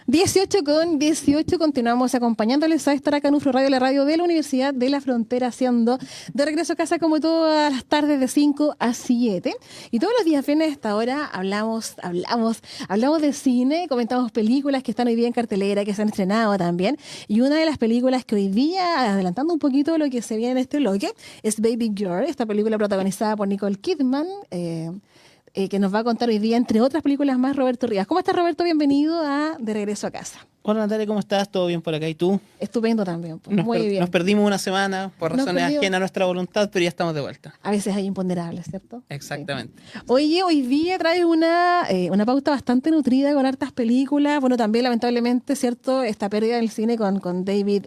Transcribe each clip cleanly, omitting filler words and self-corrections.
18:18, continuamos acompañándoles a esta hora acá en UFRO Radio, la radio de la Universidad de la Frontera, siendo de regreso a casa como todas las tardes de 5 a 7. Y todos los días viernes a esta hora hablamos de cine, comentamos películas que están hoy día en cartelera, que se han estrenado también. Y una de las películas que hoy día, adelantando un poquito lo que se viene en este bloque, es Baby Girl, esta película protagonizada por Nicole Kidman, que nos va a contar hoy día, entre otras películas más, Roberto Rivas. ¿Cómo estás, Roberto? Bienvenido a De Regreso a Casa. Hola Natalia, ¿cómo estás? ¿Todo bien por acá? ¿Y tú? Estupendo también, pues. Muy bien. Nos perdimos una semana por razones ajenas a nuestra voluntad, pero ya estamos de vuelta. A veces hay imponderables, ¿cierto? Exactamente. Sí. Oye, hoy día traes una pauta bastante nutrida con hartas películas. Bueno, también lamentablemente, ¿cierto? Esta pérdida del cine con David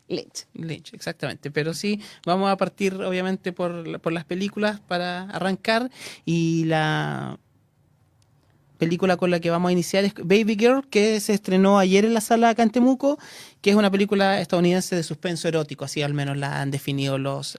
Lynch. Lynch, exactamente. Pero sí, vamos a partir obviamente por las películas para arrancar. Y la película con la que vamos a iniciar es Baby Girl, que se estrenó ayer en la sala acá en Temuco, que es una película estadounidense de suspenso erótico, así al menos la han definido los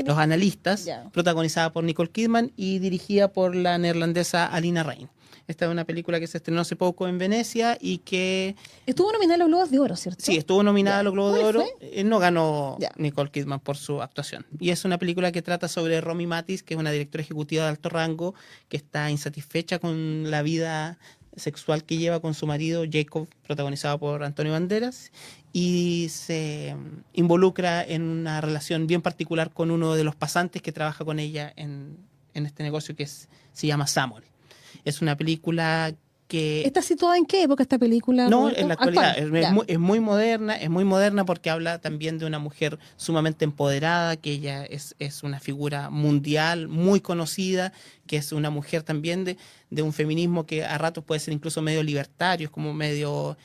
analistas, protagonizada por Nicole Kidman y dirigida por la neerlandesa Alina Rein. Esta es una película que se estrenó hace poco en Venecia y que... Estuvo nominada a los Globos de Oro, ¿cierto? Sí, estuvo nominada a los Globos de Oro. No ganó Ya. Nicole Kidman por su actuación. Y es una película que trata sobre Romy Mathis, que es una directora ejecutiva de alto rango, que está insatisfecha con la vida sexual que lleva con su marido Jacob, protagonizado por Antonio Banderas, y se involucra en una relación bien particular con uno de los pasantes que trabaja con ella en este negocio se llama Samuel. Es una película que... ¿Está situada en qué época esta película? No, Roberto? en la actualidad. Es muy moderna porque habla también de una mujer sumamente empoderada, que ella es una figura mundial, muy conocida, que es una mujer también de un feminismo que a ratos puede ser incluso medio libertario, es como medio...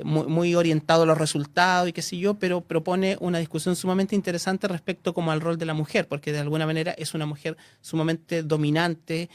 muy orientado a los resultados y qué sé yo, pero propone una discusión sumamente interesante respecto como al rol de la mujer, porque de alguna manera es una mujer sumamente dominante,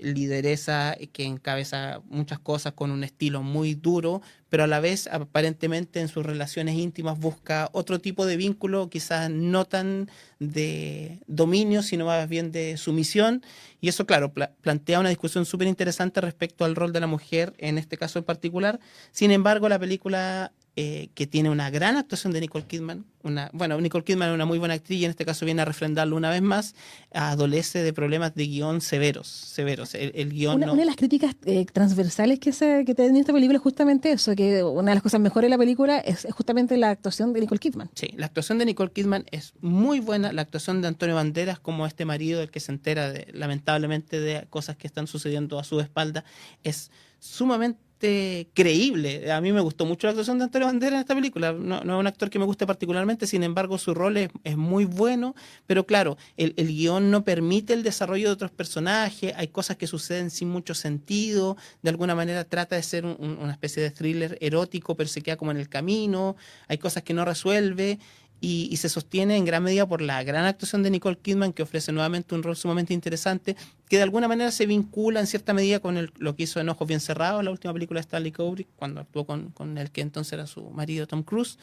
lideresa, que encabeza muchas cosas con un estilo muy duro, pero a la vez aparentemente en sus relaciones íntimas busca otro tipo de vínculo, quizás no tan de dominio, sino más bien de sumisión. Y eso, claro, plantea una discusión súper interesante respecto al rol de la mujer, en este caso en particular. Sin embargo, la película, que tiene una gran actuación de Nicole Kidman, Nicole Kidman es una muy buena actriz y en este caso viene a refrendarlo una vez más, adolece de problemas de guión severos. El guión una de las críticas transversales que tiene esta película es justamente eso, que una de las cosas mejores de la película es justamente la actuación de Nicole Kidman. Sí, la actuación de Nicole Kidman es muy buena, la actuación de Antonio Banderas como este marido del que se entera lamentablemente de cosas que están sucediendo a su espalda es sumamente creíble. A mí me gustó mucho la actuación de Antonio Banderas en esta película. No es un actor que me guste particularmente, sin embargo su rol es muy bueno, pero claro, el guión no permite el desarrollo de otros personajes, hay cosas que suceden sin mucho sentido, de alguna manera trata de ser una especie de thriller erótico, pero se queda como en el camino, hay cosas que no resuelve. Y se sostiene en gran medida por la gran actuación de Nicole Kidman, que ofrece nuevamente un rol sumamente interesante, que de alguna manera se vincula en cierta medida con lo que hizo en Ojos Bien Cerrados, la última película de Stanley Kubrick, cuando actuó con el que entonces era su marido Tom Cruise.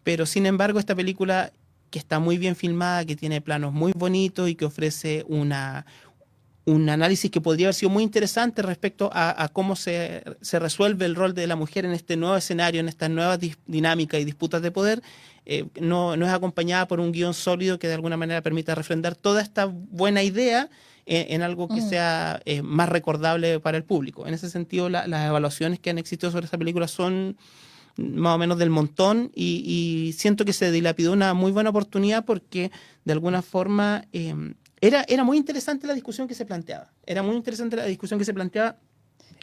Pero sin embargo, esta película, que está muy bien filmada, que tiene planos muy bonitos y que ofrece un análisis que podría haber sido muy interesante respecto a cómo se resuelve el rol de la mujer en este nuevo escenario, en estas nuevas dinámicas y disputas de poder, no es acompañada por un guión sólido que de alguna manera permita refrendar toda esta buena idea en algo que sea más recordable para el público. En ese sentido, las evaluaciones que han existido sobre esta película son más o menos del montón y siento que se dilapidó una muy buena oportunidad porque de alguna forma... Era muy interesante la discusión que se planteaba.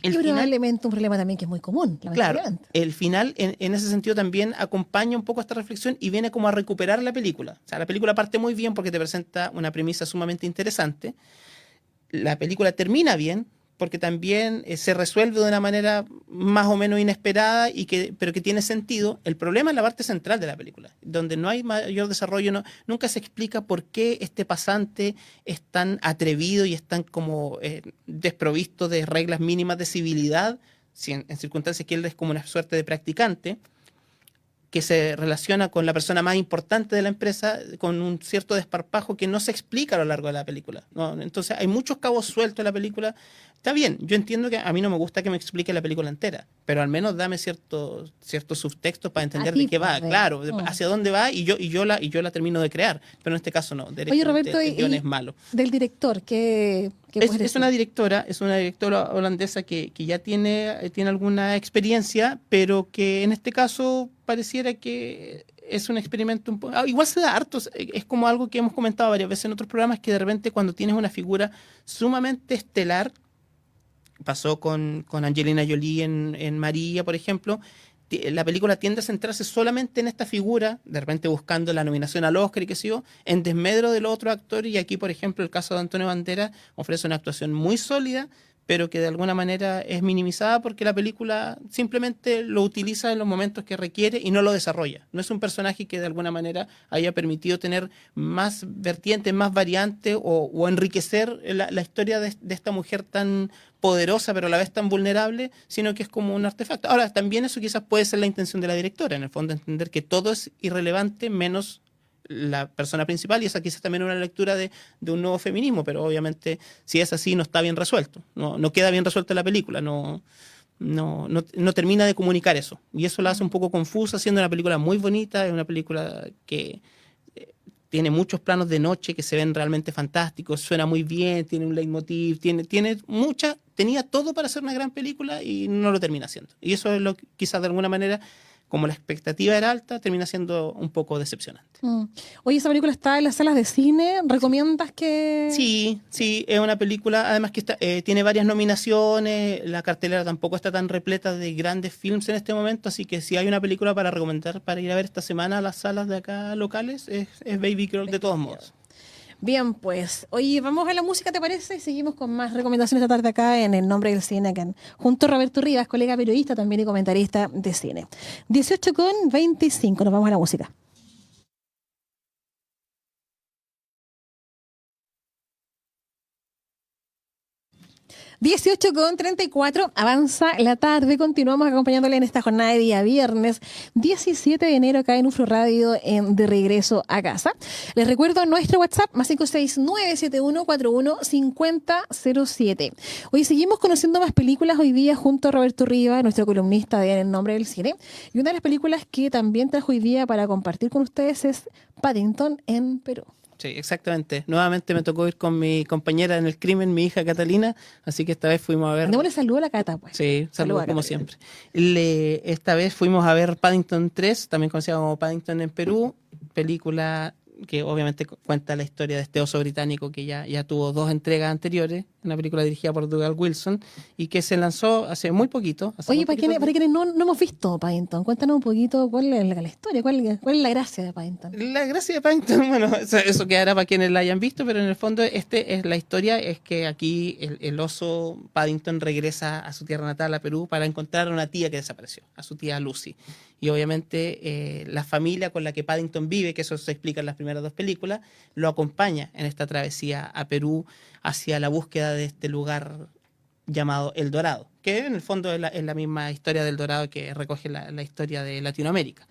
Y probablemente un problema también que es muy común. Claro, el final en ese sentido también acompaña un poco esta reflexión y viene como a recuperar la película. O sea, la película parte muy bien porque te presenta una premisa sumamente interesante. La película termina bien porque también se resuelve de una manera más o menos inesperada, pero que tiene sentido. El problema es la parte central de la película, donde no hay mayor desarrollo, nunca se explica por qué este pasante es tan atrevido y es tan como desprovisto de reglas mínimas de civilidad, en circunstancias que él es como una suerte de practicante. que se relaciona con la persona más importante de la empresa con un cierto desparpajo que no se explica a lo largo de la película, ¿no? Entonces hay muchos cabos sueltos en la película. Está bien, yo entiendo que a mí no me gusta que me explique la película entera, pero al menos dame ciertos subtextos para entender de qué va, claro, hacia dónde va y yo la termino de crear, pero en este caso no, Oye, Roberto, el guión es malo. Del director, es una directora holandesa que ya tiene alguna experiencia, pero que en este caso pareciera que es un experimento un poco... igual se da harto, es como algo que hemos comentado varias veces en otros programas, que de repente cuando tienes una figura sumamente estelar, pasó con Angelina Jolie en María, por ejemplo, la película tiende a centrarse solamente en esta figura, de repente buscando la nominación al Oscar y qué sé yo, en desmedro del otro actor, y aquí, por ejemplo, el caso de Antonio Banderas ofrece una actuación muy sólida, pero que de alguna manera es minimizada porque la película simplemente lo utiliza en los momentos que requiere y no lo desarrolla. No es un personaje que de alguna manera haya permitido tener más vertientes, más variantes o enriquecer la historia de esta mujer tan poderosa pero a la vez tan vulnerable, sino que es como un artefacto. Ahora, también eso quizás puede ser la intención de la directora, en el fondo entender que todo es irrelevante menos la persona principal, y esa quizás también es una lectura de un nuevo feminismo, pero obviamente si es así no está bien resuelto, no queda bien resuelta la película, no termina de comunicar eso, y eso la hace un poco confusa, siendo una película muy bonita, es una película que tiene muchos planos de noche que se ven realmente fantásticos, suena muy bien, tiene un leitmotiv, tenía todo para ser una gran película y no lo termina haciendo, y eso es lo que quizás de alguna manera, como la expectativa era alta, termina siendo un poco decepcionante. Oye, esa película está en las salas de cine. ¿Recomiendas que...? Sí, es una película, además que tiene varias nominaciones, la cartelera tampoco está tan repleta de grandes films en este momento, así que si hay una película para recomendar para ir a ver esta semana a las salas de acá locales, es Baby Girl de todos modos. Bien, pues, oye, vamos a la música, ¿te parece? Y seguimos con más recomendaciones esta tarde acá en El Nombre del Cine, junto a Roberto Rivas, colega periodista también y comentarista de cine. 18:25, nos vamos a la música. (18:34) avanza la tarde, continuamos acompañándole en esta jornada de día viernes 17 de enero acá en UFRO Radio de regreso a casa. Les recuerdo nuestro WhatsApp más 569-7141-5007. Hoy seguimos conociendo más películas hoy día junto a Roberto Riva, nuestro columnista de En el Nombre del Cine, y una de las películas que también trajo hoy día para compartir con ustedes es Paddington en Perú. Sí, exactamente. Nuevamente me tocó ir con mi compañera en el crimen, mi hija Catalina, así que esta vez fuimos a ver... Démosle saludo a la Cata, pues. Sí, saludo como siempre. Esta vez fuimos a ver Paddington 3, también conocida como Paddington en Perú, película que obviamente cuenta la historia de este oso británico que ya tuvo 2 entregas anteriores, una película dirigida por Douglas Wilson y que se lanzó hace muy poquito. Oye, para quienes no hemos visto Paddington, cuéntanos un poquito cuál es la historia, cuál es la gracia de Paddington. La gracia de Paddington, bueno, eso quedará para quienes la hayan visto, pero en el fondo la historia es que aquí el oso Paddington regresa a su tierra natal, a Perú, para encontrar a una tía que desapareció, a su tía Lucy. Y obviamente la familia con la que Paddington vive, que eso se explica en las primeras 2 películas, lo acompaña en esta travesía a Perú hacia la búsqueda de este lugar llamado El Dorado, que en el fondo es la misma historia del Dorado que recoge la historia de Latinoamérica.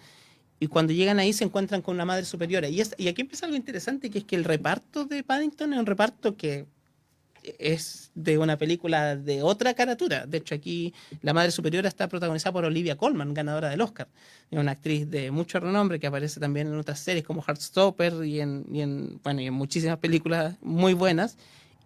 Y cuando llegan ahí se encuentran con una madre superiora. Y aquí empieza algo interesante, que es que el reparto de Paddington es un reparto que es de una película de otra caratura. De hecho, aquí la madre superiora está protagonizada por Olivia Colman, ganadora del Oscar. Es una actriz de mucho renombre que aparece también en otras series como Heartstopper y en muchísimas películas muy buenas.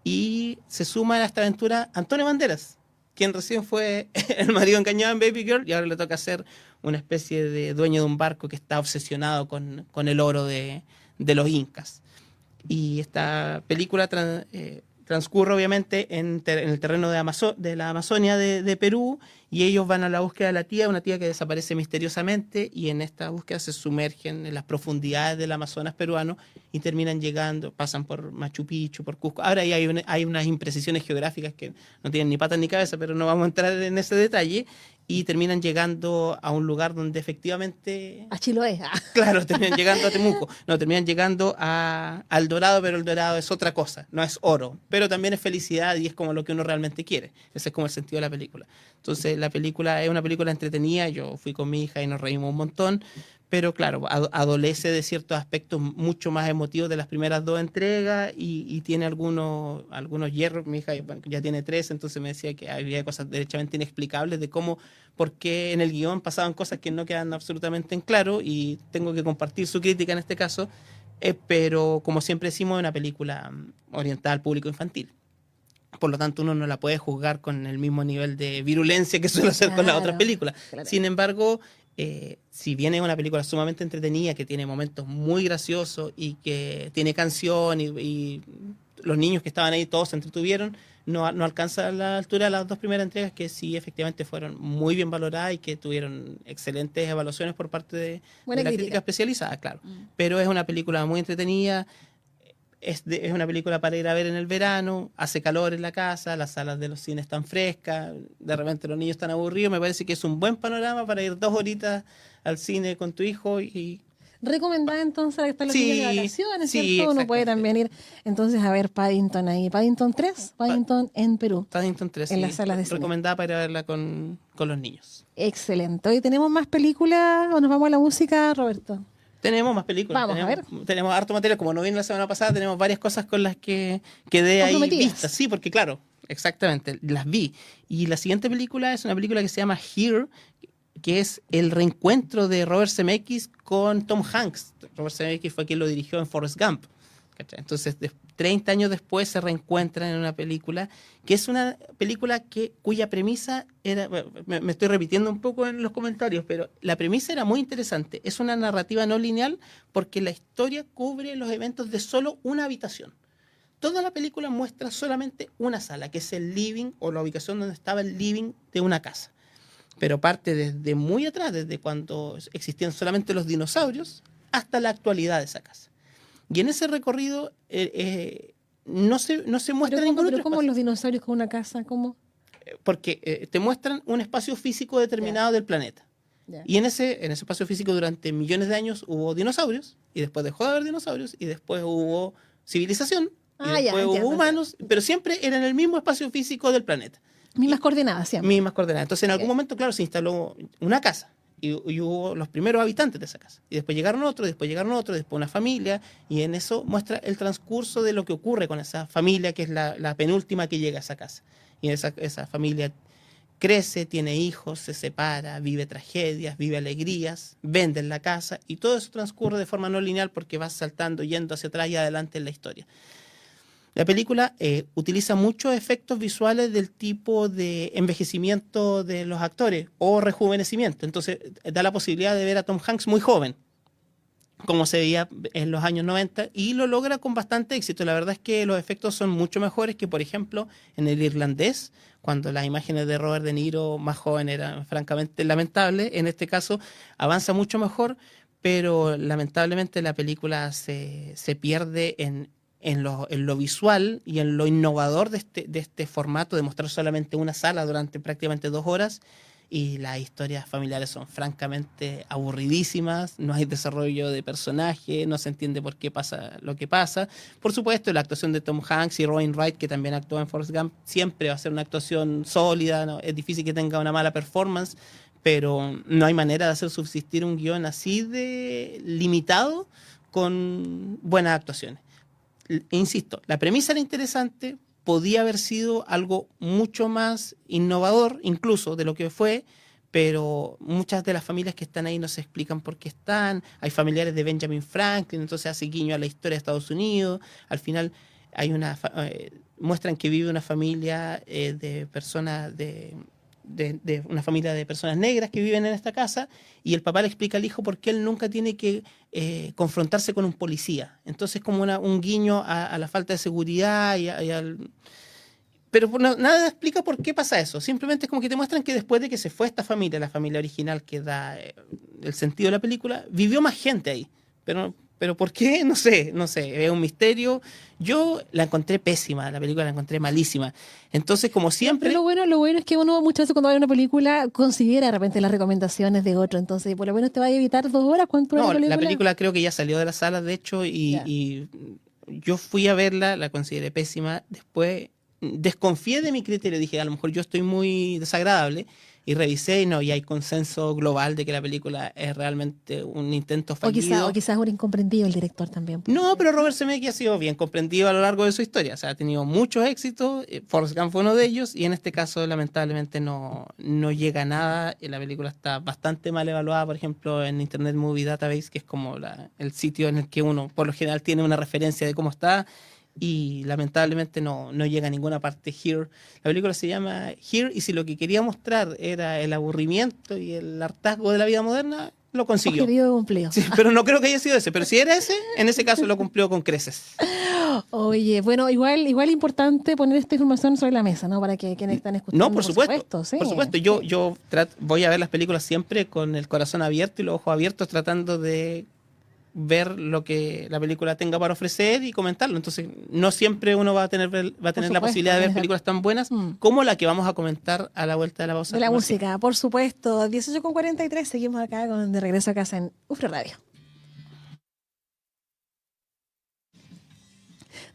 Y se suma a esta aventura Antonio Banderas, quien recién fue el marido engañado en Baby Girl y ahora le toca ser una especie de dueño de un barco que está obsesionado con el oro de los incas. Y esta película transcurre obviamente en el terreno de la Amazonia de Perú, y ellos van a la búsqueda de la tía, una tía que desaparece misteriosamente, y en esta búsqueda se sumergen en las profundidades del Amazonas peruano y terminan llegando, pasan por Machu Picchu, por Cusco. Ahora ahí hay unas imprecisiones geográficas que no tienen ni patas ni cabeza, pero no vamos a entrar en ese detalle, y terminan llegando a un lugar donde efectivamente... A Chiloé. Claro, terminan llegando a Temuco. No, terminan llegando al Dorado, pero el Dorado es otra cosa, no es oro, pero también es felicidad y es como lo que uno realmente quiere. Ese es como el sentido de la película. Entonces la película es una película entretenida, yo fui con mi hija y nos reímos un montón, pero claro, adolece de ciertos aspectos mucho más emotivos de las primeras dos entregas y tiene algunos hierros. Mi hija ya tiene 3, entonces me decía que había cosas derechamente inexplicables de cómo, por qué en el guión pasaban cosas que no quedan absolutamente en claro, y tengo que compartir su crítica en este caso, pero como siempre decimos, es una película orientada al público infantil. Por lo tanto, uno no la puede juzgar con el mismo nivel de virulencia que suele hacer con las otras películas. Claro. Sin embargo, si bien es una película sumamente entretenida, que tiene momentos muy graciosos y que tiene canción y los niños que estaban ahí todos se entretuvieron, no alcanza a la altura de las dos primeras entregas, que sí efectivamente fueron muy bien valoradas y que tuvieron excelentes evaluaciones por parte de la crítica especializada, claro. Pero es una película muy entretenida. Es una película para ir a ver en el verano, hace calor en la casa, las salas de los cines están frescas, de repente los niños están aburridos. Me parece que es un buen panorama para ir 2 horitas al cine con tu hijo y... Recomendada entonces a los niños de vacaciones, sí, ¿cierto? Uno puede también ir entonces a ver Paddington ahí. Paddington 3, Paddington en Perú. Paddington 3, en las salas de cine. Recomendada para ir a verla con los niños. Excelente. ¿Hoy tenemos más películas o nos vamos a la música, Roberto? Tenemos más películas. Vamos a ver. Tenemos harto material. Como no vino la semana pasada, tenemos varias cosas con las que quedé ahí vistas. Sí, porque claro, exactamente, las vi. Y la siguiente película es una película que se llama Here, que es el reencuentro de Robert Zemeckis con Tom Hanks. Robert Zemeckis fue quien lo dirigió en Forrest Gump. ¿Cachai? Entonces, 30 años después se reencuentran en una película que es una película cuya premisa era, me estoy repitiendo un poco en los comentarios, pero la premisa era muy interesante. Es una narrativa no lineal porque la historia cubre los eventos de solo una habitación. Toda la película muestra solamente una sala, que es el living o la ubicación donde estaba el living de una casa. Pero parte desde muy atrás, desde cuando existían solamente los dinosaurios, hasta la actualidad de esa casa. Y en ese recorrido no se muestra ningún otro ¿Cómo los dinosaurios con una casa? ¿Cómo? Porque te muestran un espacio físico determinado del planeta. Y en ese espacio físico durante millones de años hubo dinosaurios, y después dejó de haber dinosaurios, y después hubo civilización, y después hubo humanos, pero siempre era en el mismo espacio físico del planeta. Mismas coordenadas siempre. Mismas coordenadas. Entonces en algún momento, claro, se instaló una casa. Y hubo los primeros habitantes de esa casa. Y después llegaron otros, después una familia, y en eso muestra el transcurso de lo que ocurre con esa familia, que es la penúltima que llega a esa casa. Y esa familia crece, tiene hijos, se separa, vive tragedias, vive alegrías, venden la casa, y todo eso transcurre de forma no lineal porque va saltando, yendo hacia atrás y adelante en la historia. La película utiliza muchos efectos visuales del tipo de envejecimiento de los actores o rejuvenecimiento. Entonces da la posibilidad de ver a Tom Hanks muy joven, como se veía en los años 90, y lo logra con bastante éxito. La verdad es que los efectos son mucho mejores que, por ejemplo, en El Irlandés, cuando las imágenes de Robert De Niro más joven eran francamente lamentables. En este caso avanza mucho mejor, pero lamentablemente la película se pierde en lo visual y en lo innovador de este formato de mostrar solamente una sala durante prácticamente 2 horas, y las historias familiares son francamente aburridísimas, no hay desarrollo de personaje, no se entiende por qué pasa lo que pasa. Por supuesto, la actuación de Tom Hanks y Robin Wright, que también actuó en Forrest Gump, siempre va a ser una actuación sólida, ¿no? Es difícil que tenga una mala performance, pero no hay manera de hacer subsistir un guión así de limitado con buenas actuaciones. Insisto, la premisa era interesante, podía haber sido algo mucho más innovador incluso de lo que fue, pero muchas de las familias que están ahí no se explican por qué están. Hay familiares de Benjamin Franklin, entonces hace guiño a la historia de Estados Unidos. Al final hay muestran que vive una familia de personas de una familia de personas negras que viven en esta casa, y el papá le explica al hijo por qué él nunca tiene que confrontarse con un policía. Entonces como un guiño a la falta de seguridad pero nada explica por qué pasa eso. Simplemente es como que te muestran que después de que se fue esta familia, la familia original que da el sentido de la película, vivió más gente ahí. Pero ¿por qué? No sé, es un misterio. Yo la encontré pésima, la película la encontré malísima. Entonces, como siempre... Pero lo bueno es que uno muchas veces cuando va a ver una película considera de repente las recomendaciones de otro, entonces por lo menos te va a evitar 2 horas. ¿Cuánto dura la película? La película creo que ya salió de la sala, de hecho, y yo fui a verla, la consideré pésima. Después desconfié de mi criterio, dije, a lo mejor yo estoy muy desagradable, y revisé y no, y hay consenso global de que la película es realmente un intento fallido. O quizás un incomprendido el director también. No, pero Robert Zemeckis ha sido bien comprendido a lo largo de su historia. O sea, ha tenido muchos éxitos. Forrest Gump fue uno de ellos. Y en este caso, lamentablemente, no llega a nada. La película está bastante mal evaluada, por ejemplo, en Internet Movie Database, que es como el sitio en el que uno, por lo general, tiene una referencia de cómo está. Y lamentablemente no llega a ninguna parte Here. La película se llama Here, y si lo que quería mostrar era el aburrimiento y el hartazgo de la vida moderna, lo consiguió. Objetivo cumplido. Sí, pero no creo que haya sido ese. Pero si era ese, en ese caso lo cumplió con creces. Oye, bueno, igual importante poner esta información sobre la mesa, ¿no? Para que quienes están escuchando. No, por supuesto. Sí, por supuesto. Yo voy a ver las películas siempre con el corazón abierto y los ojos abiertos, tratando de ver lo que la película tenga para ofrecer y comentarlo. Entonces, no siempre uno va a tener la posibilidad de ver películas tan buenas como la que vamos a comentar a la vuelta de la pausa. De la música, por supuesto. 18:43, seguimos acá con De Regreso a Casa en UFRO Radio.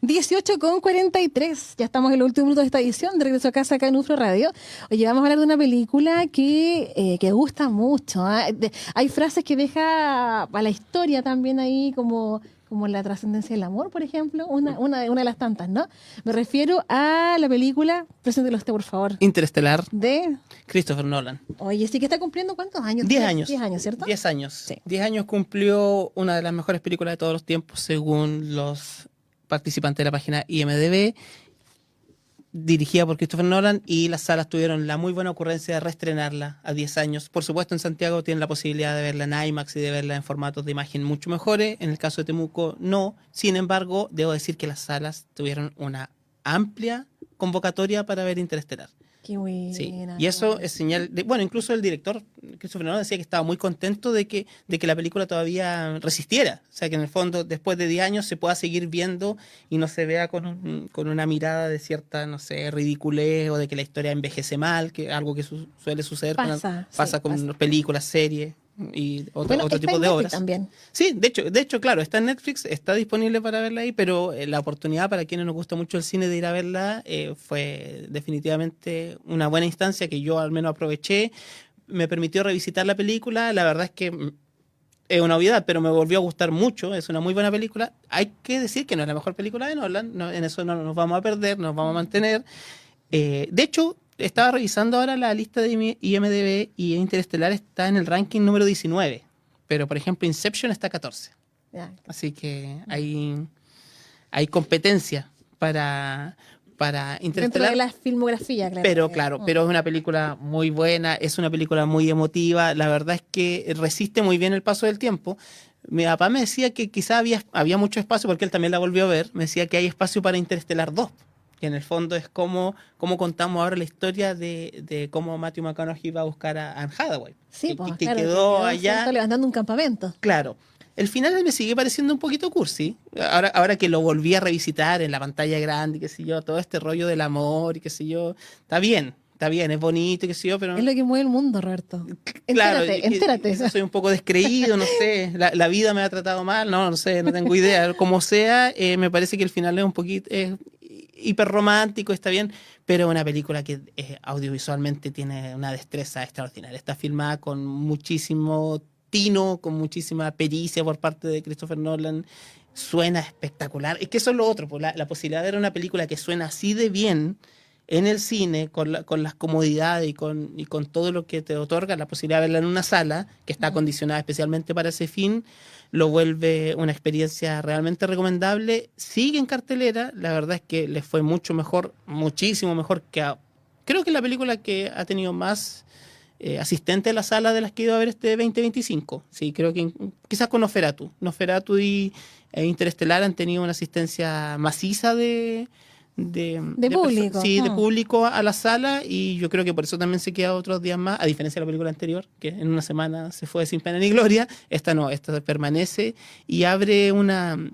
18:43, ya estamos en el último minuto de esta edición de Regreso a Casa acá en UFRO Radio. Oye, vamos a hablar de una película que gusta mucho, ¿eh? Hay frases que deja a la historia también ahí, como la trascendencia del amor, por ejemplo, una de las tantas, ¿no? Me refiero a la película, preséntelo usted, por favor. Interestelar, de Christopher Nolan. Oye, sí que está cumpliendo ¿cuántos años? 10 años. 10 años, ¿cierto? 10 años. Sí. 10 años cumplió una de las mejores películas de todos los tiempos, según los participantes de la página IMDb, dirigida por Christopher Nolan, y las salas tuvieron la muy buena ocurrencia de reestrenarla a 10 años. Por supuesto, en Santiago tienen la posibilidad de verla en IMAX y de verla en formatos de imagen mucho mejores. En el caso de Temuco, no. Sin embargo, debo decir que las salas tuvieron una amplia convocatoria para ver Interestelar. Qué buena. Sí. Y eso es señal de, bueno, incluso el director Christopher Nolan decía que estaba muy contento de que la película todavía resistiera, o sea, que en el fondo después de 10 años se pueda seguir viendo y no se vea con una mirada de cierta, no sé, ridiculez, o de que la historia envejece mal, que es algo que suele suceder pasa con películas, series y otro tipo de obras también. Sí, de hecho, claro, está en Netflix, está disponible para verla ahí, pero la oportunidad para quienes nos gusta mucho el cine de ir a verla fue definitivamente una buena instancia que yo al menos aproveché. Me permitió revisitar la película. La verdad es que es una obviedad, pero me volvió a gustar mucho. Es una muy buena película. Hay que decir que no es la mejor película de Nolan, en eso no nos vamos a perder, nos vamos a mantener. De hecho, estaba revisando ahora la lista de IMDb y Interestelar está en el ranking número 19, pero por ejemplo Inception está 14. Ya. Así que hay competencia para Interestelar. Dentro de la filmografía, claro. Pero es una película muy buena, es una película muy emotiva. La verdad es que resiste muy bien el paso del tiempo. Mi papá me decía que quizá había mucho espacio, porque él también la volvió a ver. Me decía que hay espacio para Interestelar 2. Que en el fondo es como contamos ahora la historia de cómo Matthew McConaughey va a buscar a Anne Hathaway. Sí, que quedó allá. Está levantando un campamento. Claro. El final me sigue pareciendo un poquito cursi. Ahora que lo volví a revisitar en la pantalla grande, qué sé yo, todo este rollo del amor y qué sé yo, está bien, es bonito y qué sé yo, pero... Es lo que mueve el mundo, Roberto. Claro, entérate. Soy un poco descreído, no sé, la vida me ha tratado mal, no sé, no tengo idea. Como sea, me parece que el final es un poquito... hiper romántico, está bien, pero una película que audiovisualmente tiene una destreza extraordinaria. Está filmada con muchísimo tino, con muchísima pericia por parte de Christopher Nolan. Suena espectacular. Es que eso es lo otro, pues, la posibilidad de ver una película que suena así de bien en el cine, con las comodidades y con todo lo que te otorga la posibilidad de verla en una sala, que está acondicionada especialmente para ese fin, lo vuelve una experiencia realmente recomendable. Sigue en cartelera, la verdad es que les fue mucho mejor, muchísimo mejor creo que la película que ha tenido más asistente a la sala de las que he ido a ver este 2025. Sí, creo que quizás con Nosferatu y Interestelar han tenido una asistencia maciza de público. De público a la sala, y yo creo que por eso también se queda otros días más, a diferencia de la película anterior, que en una semana se fue sin pena ni gloria. Esta no, esta permanece y abre una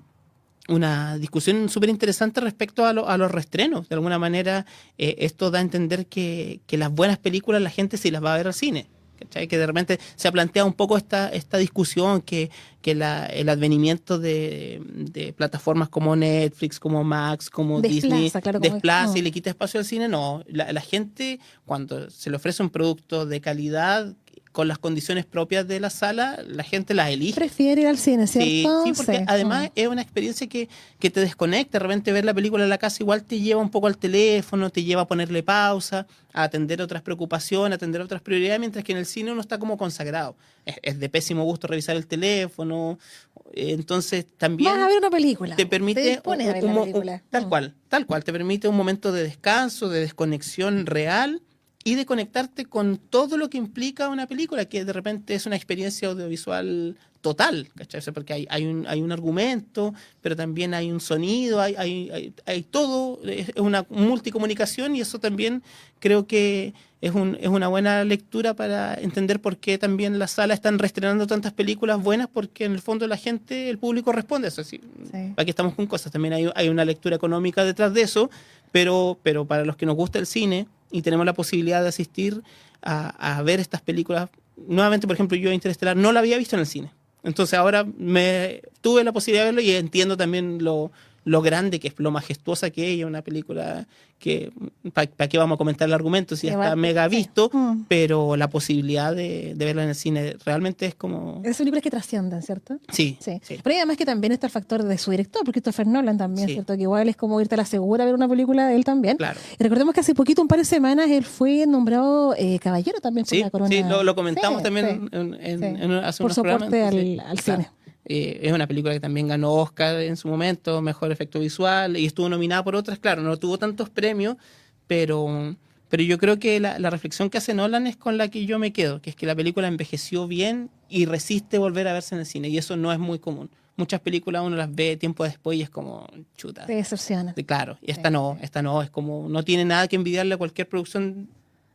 discusión súper interesante respecto a los reestrenos. De alguna manera, esto da a entender que las buenas películas la gente sí las va a ver al cine. ¿Cachai? Que de repente se ha planteado un poco esta discusión que el advenimiento de plataformas como Netflix, como Max, como Disney, claro, desplaza y le quita espacio al cine. No, la gente cuando se le ofrece un producto de calidad con las condiciones propias de la sala, la gente las elige. Prefiere ir al cine, ¿cierto? Sí, porque además es una experiencia que te desconecta. De repente ver la película en la casa igual te lleva un poco al teléfono, te lleva a ponerle pausa, a atender otras preocupaciones, a atender otras prioridades, mientras que en el cine uno está como consagrado. Es de pésimo gusto revisar el teléfono. Entonces también vas a ver una película, te permite te dispones a ver la película. tal cual, te permite un momento de descanso, de desconexión real y de conectarte con todo lo que implica una película, que de repente es una experiencia audiovisual total, ¿cachai? O sea, porque hay un argumento, pero también hay un sonido, hay todo, es una multicomunicación, y eso también creo que es una buena lectura para entender por qué también las salas están reestrenando tantas películas buenas, porque en el fondo la gente, el público responde a eso. Sí. Aquí estamos con cosas, también hay una lectura económica detrás de eso, pero para los que nos gusta el cine y tenemos la posibilidad de asistir a ver estas películas, nuevamente, por ejemplo, yo Interestelar no la había visto en el cine. Entonces ahora tuve la posibilidad de verlo y entiendo también lo grande que es, lo majestuosa que es una película que, ¿para qué vamos a comentar el argumento si ya está mega visto? Pero la posibilidad de verla en el cine realmente es como... Es películas que trascienden, ¿cierto? Sí. Pero además que también está el factor de su director, porque Christopher Nolan también, ¿cierto? Que igual es como irte a la segura a ver una película de él también. Claro. Y recordemos que hace poquito, un par de semanas, él fue nombrado caballero también por la corona. Sí, lo comentamos también hace por unos soporte programas. al cine. Es una película que también ganó Oscar en su momento, mejor efecto visual, y estuvo nominada por otras. Claro, no tuvo tantos premios, pero yo creo que la reflexión que hace Nolan es con la que yo me quedo, que es que la película envejeció bien y resiste volver a verse en el cine, y eso no es muy común. Muchas películas uno las ve tiempo después y es como chuta. Te decepciona. Claro, y esta no, es como, no tiene nada que envidiarle a cualquier producción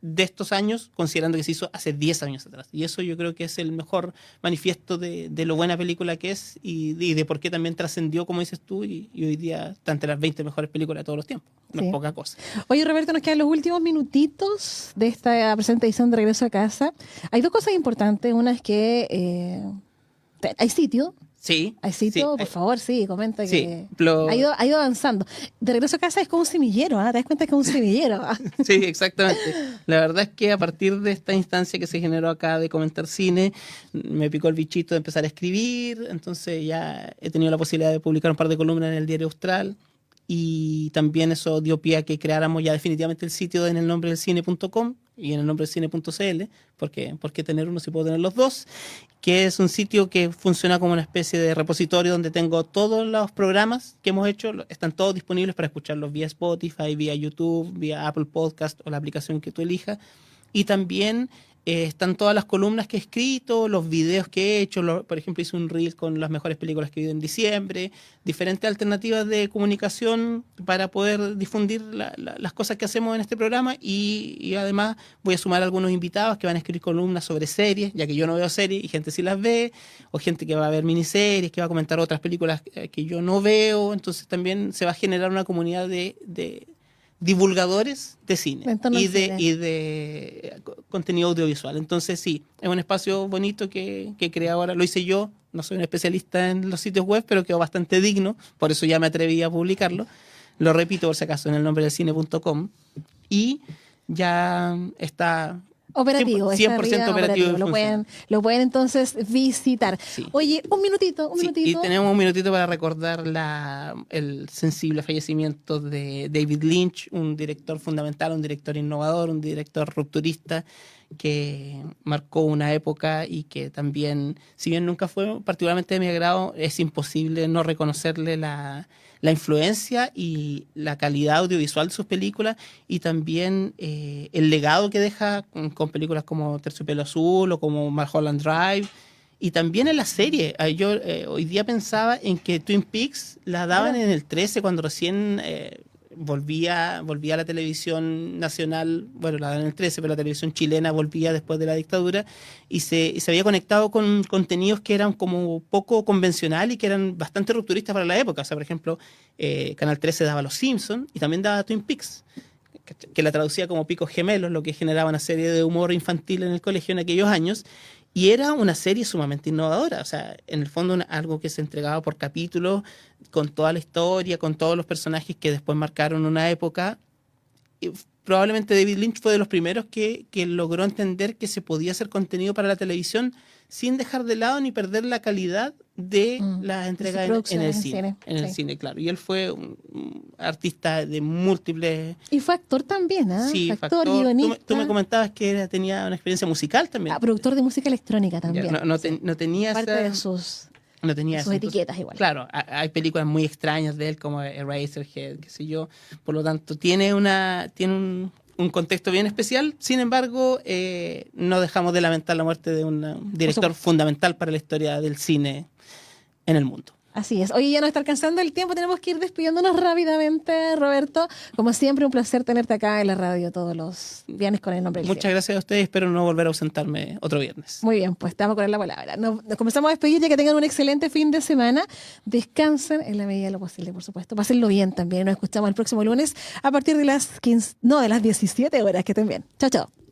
de estos años, considerando que se hizo hace 10 años atrás. Y eso yo creo que es el mejor manifiesto de lo buena película que es y de por qué también trascendió, como dices tú, y hoy día está entre las 20 mejores películas de todos los tiempos. No es poca cosa. Oye, Roberto, nos quedan los últimos minutitos de esta presente edición de Regreso a Casa. Hay dos cosas importantes. Una es que hay sitio. Sí. ¿Hay sitio? Sí, por favor, comenta que ha ido avanzando. De Regreso a Casa es como un semillero, ¿eh? ¿Te das cuenta que es un semillero? Sí, exactamente. La verdad es que a partir de esta instancia que se generó acá de comentar cine, me picó el bichito de empezar a escribir, entonces ya he tenido la posibilidad de publicar un par de columnas en el Diario Austral, y también eso dio pie a que creáramos ya definitivamente el sitio en elnombredelcine.com y en elnombredelcine.cl, porque ¿por qué tener uno si puedo tener los dos? Que es un sitio que funciona como una especie de repositorio donde tengo todos los programas que hemos hecho, están todos disponibles para escucharlos vía Spotify, vía YouTube, vía Apple Podcast o la aplicación que tú elijas, y también están todas las columnas que he escrito, los videos que he hecho, por ejemplo hice un reel con las mejores películas que he visto en diciembre, diferentes alternativas de comunicación para poder difundir las cosas que hacemos en este programa, y además voy a sumar algunos invitados que van a escribir columnas sobre series, ya que yo no veo series y gente sí las ve, o gente que va a ver miniseries, que va a comentar otras películas que yo no veo, entonces también se va a generar una comunidad de divulgadores de cine y de contenido audiovisual. Entonces sí, es un espacio bonito que creé ahora, lo hice yo, no soy un especialista en los sitios web, pero quedó bastante digno, por eso ya me atreví a publicarlo. Lo repito por si acaso, en elnombredelcine.com, y ya está operativo, 100% operativo. Lo pueden entonces visitar. Sí. Oye, un minutito. Y tenemos un minutito para recordar el sensible fallecimiento de David Lynch, un director fundamental, un director innovador, un director rupturista que marcó una época y que también, si bien nunca fue particularmente de mi agrado, es imposible no reconocerle la influencia y la calidad audiovisual de sus películas, y también el legado que deja con películas como Terciopelo Azul o como Mulholland Drive, y también en la serie. Yo hoy día pensaba en que Twin Peaks la daban en el 13 cuando recién volvía a la televisión nacional, bueno, la daban en el 13, pero la televisión chilena volvía después de la dictadura, y se había conectado con contenidos que eran como poco convencional y que eran bastante rupturistas para la época. O sea, por ejemplo, Canal 13 daba Los Simpsons y también daba Twin Peaks, que la traducía como Picos Gemelos, lo que generaba una serie de humor infantil en el colegio en aquellos años. Y era una serie sumamente innovadora, o sea, en el fondo algo que se entregaba por capítulos, con toda la historia, con todos los personajes que después marcaron una época. Y probablemente David Lynch fue de los primeros que logró entender que se podía hacer contenido para la televisión sin dejar de lado ni perder la calidad de la entrega en el cine. En el cine, claro. Y él fue un artista de múltiples... Y fue actor también, ¿ah? Sí, actor, guionista. Tú me comentabas que tenía una experiencia musical también. Productor de música electrónica también. No tenía parte de sus etiquetas igual. Claro, hay películas muy extrañas de él como Eraserhead, qué sé yo. Por lo tanto, tiene un contexto bien especial. Sin embargo, no dejamos de lamentar la muerte de un director fundamental para la historia del cine en el mundo. Así es. Oye, ya nos está alcanzando el tiempo, tenemos que ir despidiéndonos rápidamente, Roberto. Como siempre, un placer tenerte acá en la radio todos los viernes con el nombre del Muchas cielo. gracias a ustedes, espero no volver a ausentarme otro viernes. Muy bien, pues te vamos a poner la palabra. Nos comenzamos a despedir, ya que tengan un excelente fin de semana. Descansen en la medida de lo posible, por supuesto. Pásenlo bien también. Nos escuchamos el próximo lunes a partir de las 17 horas. Que estén bien. Chao, chao.